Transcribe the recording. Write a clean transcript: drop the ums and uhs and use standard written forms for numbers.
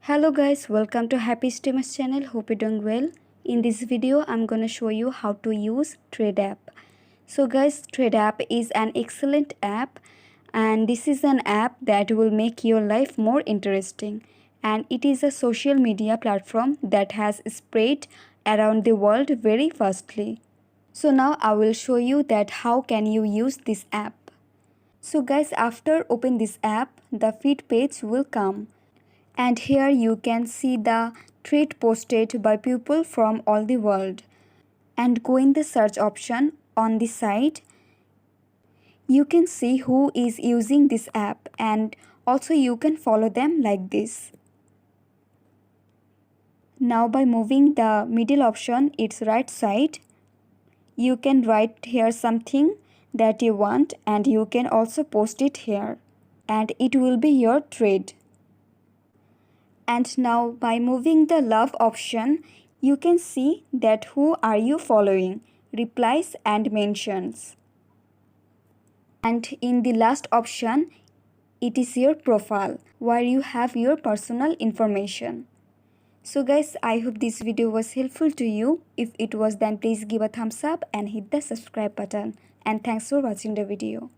Hello guys, welcome to Happy Streamers channel. Hope you're doing well. In this video, I'm gonna show you how to use Trade app. So guys, Trade app is an excellent app, and this is an app that will make your life more interesting. And it is a social media platform that has spread around the world very fastly. So now I will show you that how can you use this app. So guys, after open this app, the feed page will come. And here you can see the tweet posted by people from all the world. And go in the search option on the side. You can see who is using this app, and also you can follow them like this. Now by moving the middle option, its right side, you can write here something that you want, and you can also post it here, and it will be your trade. And now by moving the love option, you can see that who are you following, replies and mentions. And in the last option, it is your profile where you have your personal information. So guys, I hope this video was helpful to you. If it was, then please give a thumbs up and hit the subscribe button. And thanks for watching the video.